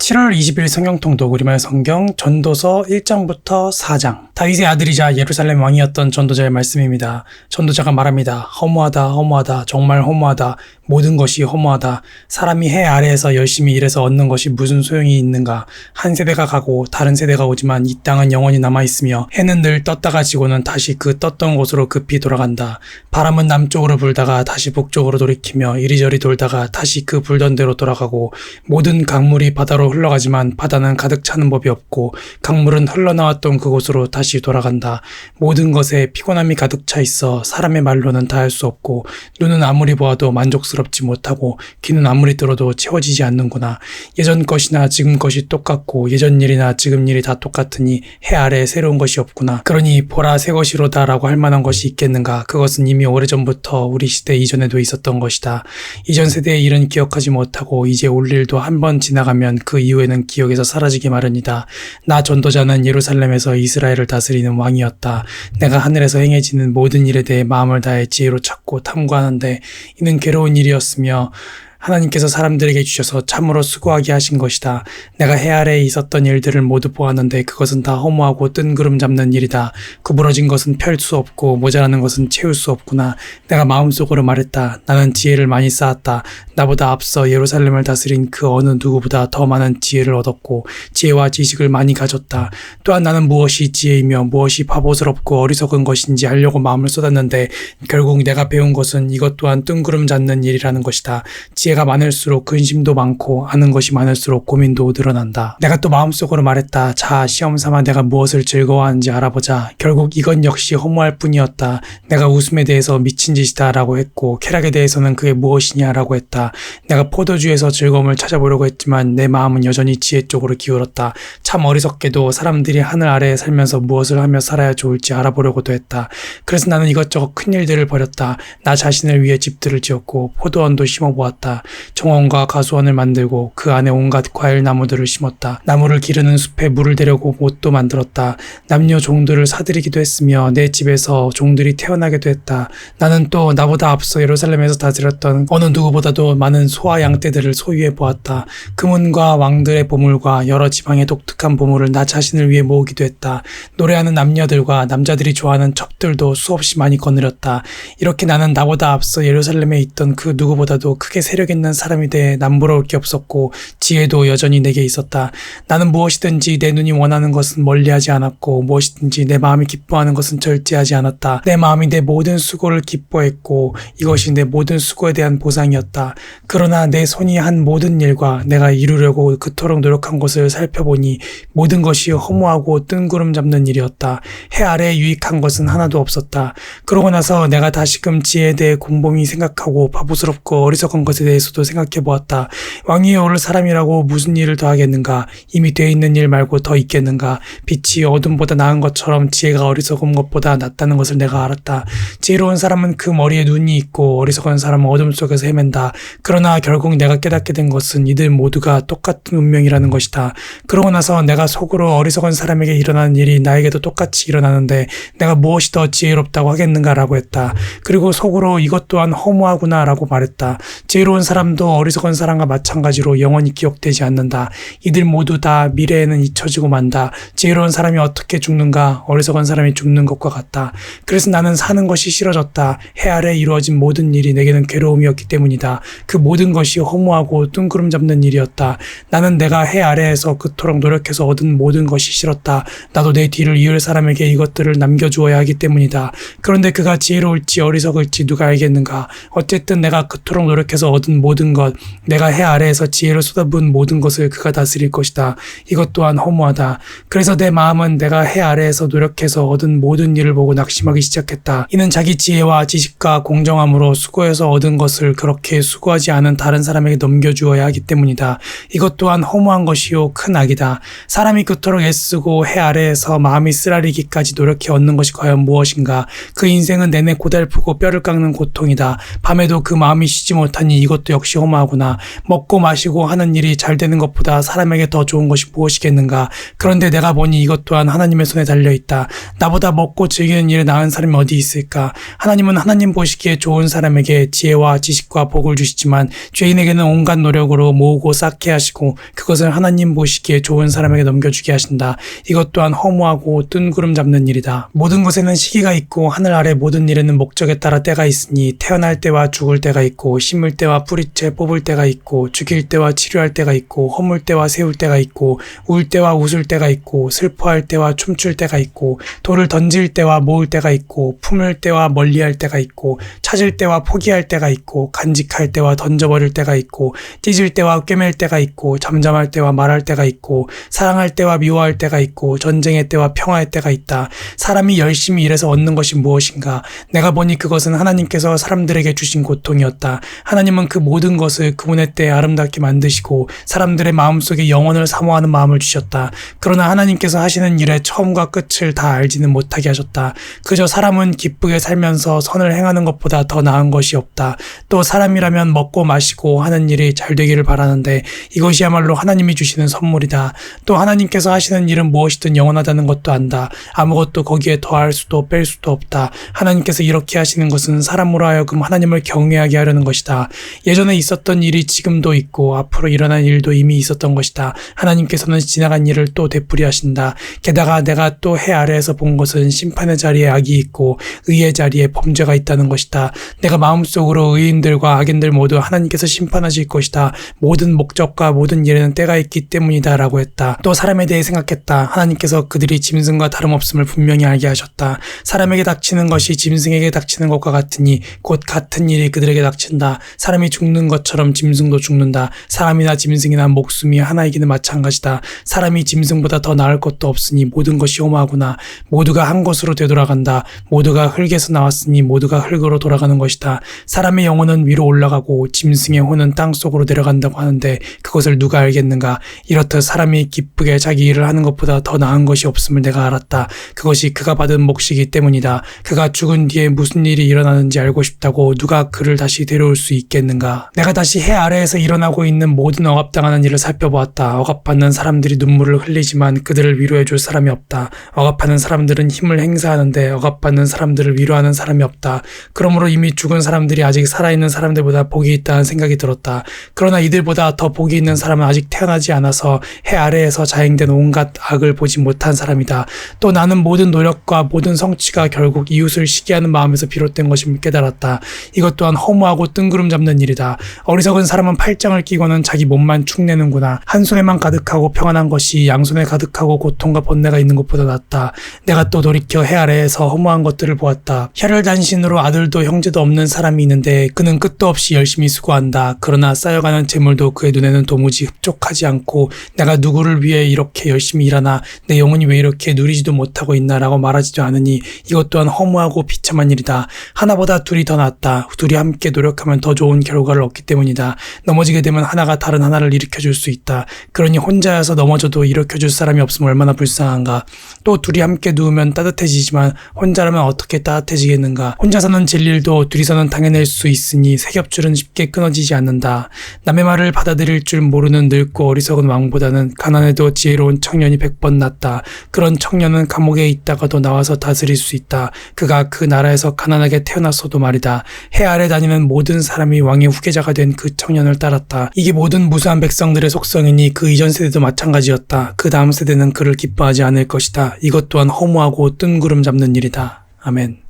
7월 20일 성경통독 우리말 성경 전도서 1장부터 4장. 다윗의 아들이자 예루살렘 왕이었던 전도자의 말씀입니다. 전도자가 말합니다. 허무하다, 허무하다, 정말 허무하다. 모든 것이 허무하다. 사람이 해 아래에서 열심히 일해서 얻는 것이 무슨 소용이 있는가. 한 세대가 가고 다른 세대가 오지만 이 땅은 영원히 남아있으며 해는 늘 떴다가 지고는 다시 그 떴던 곳으로 급히 돌아간다. 바람은 남쪽으로 불다가 다시 북쪽으로 돌이키며 이리저리 돌다가 다시 그 불던 대로 돌아가고 모든 강물이 바다로 흘러가지만 바다는 가득 차는 법이 없고 강물은 흘러나왔던 그곳으로 다시 돌아간다. 모든 것에 피곤함이 가득 차 있어 사람의 말로는 다 할 수 없고 눈은 아무리 보아도 만족스럽지 못하고 귀는 아무리 들어도 채워지지 않는구나. 예전 것이나 지금 것이 똑같고 예전 일이나 지금 일이 다 똑같으니 해 아래에 새로운 것이 없구나. 그러니 보라 새 것이로다 라고 할 만한 것이 있겠는가. 그것은 이미 오래전부터 우리 시대 이전에도 있었던 것이다. 이전 세대의 일은 기억하지 못하고 이제 올 일도 한 번 지나가면 그 이후에는 기억에서 사라지기 마련이다. 나 전도자는 예루살렘에서 이스라엘을 다스리는 왕이었다. 내가 하늘에서 행해지는 모든 일에 대해 마음을 다해 지혜로 찾고 탐구하는데 이는 괴로운 일이었으며 하나님께서 사람들에게 주셔서 참으로 수고하게 하신 것이다. 내가 해 아래에 있었던 일들을 모두 보았는데 그것은 다 허무하고 뜬구름 잡는 일이다. 구부러진 것은 펼 수 없고 모자라는 것은 채울 수 없구나. 내가 마음속으로 말했다. 나는 지혜를 많이 쌓았다. 나보다 앞서 예루살렘을 다스린 그 어느 누구보다 더 많은 지혜를 얻었고 지혜와 지식을 많이 가졌다. 또한 나는 무엇이 지혜이며 무엇이 바보스럽고 어리석은 것인지 알려고 마음을 쏟았는데 결국 내가 배운 것은 이것 또한 뜬구름 잡는 일이라는 것이다. 지혜가 많을수록 근심도 많고 아는 것이 많을수록 고민도 늘어난다. 내가 또 마음속으로 말했다. 자, 시험 삼아 내가 무엇을 즐거워하는지 알아보자. 결국 이건 역시 허무할 뿐이었다. 내가 웃음에 대해서 미친 짓이다 라고 했고 쾌락에 대해서는 그게 무엇이냐 라고 했다. 내가 포도주에서 즐거움을 찾아보려고 했지만 내 마음은 여전히 지혜 쪽으로 기울었다. 참 어리석게도 사람들이 하늘 아래에 살면서 무엇을 하며 살아야 좋을지 알아보려고도 했다. 그래서 나는 이것저것 큰 일들을 벌였다. 나 자신을 위해 집들을 지었고 포도원도 심어보았다. 정원과 가수원을 만들고 그 안에 온갖 과일 나무들을 심었다. 나무를 기르는 숲에 물을 대려고 못도 만들었다. 남녀 종들을 사들이기도 했으며 내 집에서 종들이 태어나기도 했다. 나는 또 나보다 앞서 예루살렘에서 다스렸던 어느 누구보다도 많은 소와 양떼들을 소유해 보았다. 금은과 왕들의 보물과 여러 지방의 독특한 보물을 나 자신을 위해 모으기도 했다. 노래하는 남녀들과 남자들이 좋아하는 첩들도 수없이 많이 거느렸다. 이렇게 나는 나보다 앞서 예루살렘에 있던 그 누구보다도 크게 세력 있는 사람이 돼 남부러울 게 없었고 지혜도 여전히 내게 있었다. 나는 무엇이든지 내 눈이 원하는 것은 멀리하지 않았고 무엇이든지 내 마음이 기뻐하는 것은 절제하지 않았다. 내 마음이 내 모든 수고를 기뻐했고 이것이 내 모든 수고에 대한 보상이었다. 그러나 내 손이 한 모든 일과 내가 이루려고 그토록 노력한 것을 살펴보니 모든 것이 허무하고 뜬구름 잡는 일이었다. 해 아래에 유익한 것은 하나도 없었다. 그러고 나서 내가 다시금 지혜에 대해 곰곰이 생각하고 바보스럽고 어리석은 것에 대해서도 생각해 보았다. 왕위에 오를 사람이라고 무슨 일을 더 하겠는가? 이미 돼 있는 일 말고 더 있겠는가? 빛이 어둠보다 나은 것처럼 지혜가 어리석은 것보다 낫다는 것을 내가 알았다. 지혜로운 사람은 그 머리에 눈이 있고 어리석은 사람은 어둠 속에서 헤맨다. 그러나 결국 내가 깨닫게 된 것은 이들 모두가 똑같은 운명이라는 것이다. 그러고 나서 내가 속으로 어리석은 사람에게 일어나는 일이 나에게도 똑같이 일어나는데 내가 무엇이 더 지혜롭다고 하겠는가 라고 했다. 그리고 속으로 이것 또한 허무하구나 라고 말했다. 지혜로운 사람도 어리석은 사람과 마찬가지로 영원히 기억되지 않는다. 이들 모두 다 미래에는 잊혀지고 만다. 지혜로운 사람이 어떻게 죽는가? 어리석은 사람이 죽는 것과 같다. 그래서 나는 사는 것이 싫어졌다. 해 아래 이루어진 모든 일이 내게는 괴로움이었기 때문이다. 그 모든 것이 허무하고 뜬구름 잡는 일이었다. 나는 내가 해 아래에서 그토록 노력해서 얻은 모든 것이 싫었다. 나도 내 뒤를 이을 사람에게 이것들을 남겨주어야 하기 때문이다. 그런데 그가 지혜로울지 어리석을지 누가 알겠는가? 어쨌든 내가 그토록 노력해서 얻은 모든 것, 내가 해 아래에서 지혜를 쏟아부은 모든 것을 그가 다스릴 것이다. 이것 또한 허무하다. 그래서 내 마음은 내가 해 아래에서 노력해서 얻은 모든 일을 보고 낙심하기 시작했다. 이는 자기 지혜와 지식과 공정함으로 수고해서 얻은 것을 그렇게 수고하지 않은 다른 사람에게 넘겨주어야 하기 때문이다. 이것 또한 허무한 것이요 큰 악이다. 사람이 그토록 애쓰고 해 아래에서 마음이 쓰라리기까지 노력해 얻는 것이 과연 무엇인가? 그 인생은 내내 고달프고 뼈를 깎는 고통이다. 밤에도 그 마음이 쉬지 못하니 이것 것도 역시 허무하구나. 먹고 마시고 하는 일이 잘 되는 것보다 사람에게 더 좋은 것이 무엇이겠는가. 그런데 내가 보니 이것 또한 하나님의 손에 달려있다. 나보다 먹고 즐기는 일에 나은 사람이 어디 있을까. 하나님은 하나님 보시기에 좋은 사람에게 지혜와 지식과 복을 주시지만 죄인에게는 온갖 노력으로 모으고 쌓게 하시고 그것을 하나님 보시기에 좋은 사람에게 넘겨주게 하신다. 이것 또한 허무하고 뜬구름 잡는 일이다. 모든 것에는 시기가 있고 하늘 아래 모든 일에는 목적에 따라 때가 있으니 태어날 때와 죽을 때가 있고 심을 때와 뿌리채 뽑을 때가 있고 죽일 때와 치료할 때가 있고 허물 때와 세울 때가 있고 울 때와 웃을 때가 있고 슬퍼할 때와 춤출 때가 있고 돌을 던질 때와 모을 때가 있고 품을 때와 멀리할 때가 있고 찾을 때와 포기할 때가 있고 간직할 때와 던져버릴 때가 있고 찢을 때와 꿰맬 때가 있고 잠잠할 때와 말할 때가 있고 사랑할 때와 미워할 때가 있고 전쟁의 때와 평화의 때가 있다. 사람이 열심히 일해서 얻는 것이 무엇인가? 내가 보니 그것은 하나님께서 사람들에게 주신 고통이었다. 하나님은 그 모든 것을 그분의 때에 아름답게 만드시고 사람들의 마음속에 영원을 사모하는 마음을 주셨다. 그러나 하나님께서 하시는 일의 처음과 끝을 다 알지는 못하게 하셨다. 그저 사람은 기쁘게 살면서 선을 행하는 것보다 더 나은 것이 없다. 또 사람이라면 먹고 마시고 하는 일이 잘 되기를 바라는데 이것이야말로 하나님이 주시는 선물이다. 또 하나님께서 하시는 일은 무엇이든 영원하다는 것도 안다. 아무것도 거기에 더할 수도 뺄 수도 없다. 하나님께서 이렇게 하시는 것은 사람으로 하여금 하나님을 경외하게 하려는 것이다. 예전에 있었던 일이 지금도 있고 앞으로 일어날 일도 이미 있었던 것이다. 하나님께서는 지나간 일을 또 되풀이하신다. 게다가 내가 또 해 아래에서 본 것은 심판의 자리에 악이 있고 의의 자리에 범죄가 있다는 것이다. 내가 마음속으로 의인들과 악인들 모두 하나님께서 심판하실 것이다. 모든 목적과 모든 일에는 때가 있기 때문이다 라고 했다. 또 사람에 대해 생각했다. 하나님께서 그들이 짐승과 다름없음을 분명히 알게 하셨다. 사람에게 닥치는 것이 짐승에게 닥치는 것과 같으니 곧 같은 일이 그들에게 닥친다. 사람이 죽는 것처럼 짐승도 죽는다. 사람이나 짐승이나 목숨이 하나이기는 마찬가지다. 사람이 짐승보다 더 나을 것도 없으니 모든 것이 허무하구나. 모두가 한 곳으로 되돌아간다. 모두가 흙에서 나왔으니 모두가 흙으로 돌아가는 것이다. 사람의 영혼은 위로 올라가고 짐승의 혼은 땅속으로 내려간다고 하는데 그것을 누가 알겠는가. 이렇듯 사람이 기쁘게 자기 일을 하는 것보다 더 나은 것이 없음을 내가 알았다. 그것이 그가 받은 몫이기 때문이다. 그가 죽은 뒤에 무슨 일이 일어나는지 알고 싶다고 누가 그를 다시 데려올 수 있겠는가. 내가 다시 해 아래에서 일어나고 있는 모든 억압당하는 일을 살펴보았다. 억압받는 사람들이 눈물을 흘리지만 그들을 위로해줄 사람이 없다. 억압하는 사람들은 힘을 행사하는데 억압받는 사람들을 위로하는 사람이 없다. 그러므로 이미 죽은 사람들이 아직 살아있는 사람들보다 복이 있다는 생각이 들었다. 그러나 이들보다 더 복이 있는 사람은 아직 태어나지 않아서 해 아래에서 자행된 온갖 악을 보지 못한 사람이다. 또 나는 모든 노력과 모든 성취가 결국 이웃을 시기하는 마음에서 비롯된 것임을 깨달았다. 이것 또한 허무하고 뜬구름 잡는 일이다. 어리석은 사람은 팔짱을 끼고는 자기 몸만 축내는구나. 한 손에만 가득하고 평안한 것이 양손에 가득하고 고통과 번뇌가 있는 것보다 낫다. 내가 또 돌이켜 해 아래에서 허무한 것들을 보았다. 혈혈단신으로 아들도 형제도 없는 사람이 있는데 그는 끝도 없이 열심히 수고한다. 그러나 쌓여가는 재물도 그의 눈에는 도무지 흡족하지 않고 내가 누구를 위해 이렇게 열심히 일하나 내 영혼이 왜 이렇게 누리지도 못하고 있나라고 말하지도 않으니 이것 또한 허무하고 비참한 일이다. 하나보다 둘이 더 낫다. 둘이 함께 노력하면 더 좋은 결과를 얻기 때문이다. 넘어지게 되면 하나가 다른 하나를 일으켜줄 수 있다. 그러니 혼자여서 넘어져도 일으켜줄 사람이 없으면 얼마나 불쌍한가. 또 둘이 함께 누우면 따뜻해지지만 혼자라면 어떻게 따뜻해지겠는가. 혼자서는 질 일도 둘이서는 당해낼 수 있으니 세 겹줄은 쉽게 끊어지지 않는다. 남의 말을 받아들일 줄 모르는 늙고 어리석은 왕보다는 가난해도 지혜로운 청년이 100번 낫다. 그런 청년은 감옥에 있다가도 나와서 다스릴 수 있다. 그가 그 나라에서 가난하게 태어났어도 말이다. 해 아래 다니는 모든 사람이 왕의 후계자가 된 그 청년을 따랐다. 이게 모든 무수한 백성들의 속성이니 그 이전 세대도 마찬가지였다. 그 다음 세대는 그를 기뻐하지 않을 것이다. 이것 또한 허무하고 뜬구름 잡는 일이다. 아멘.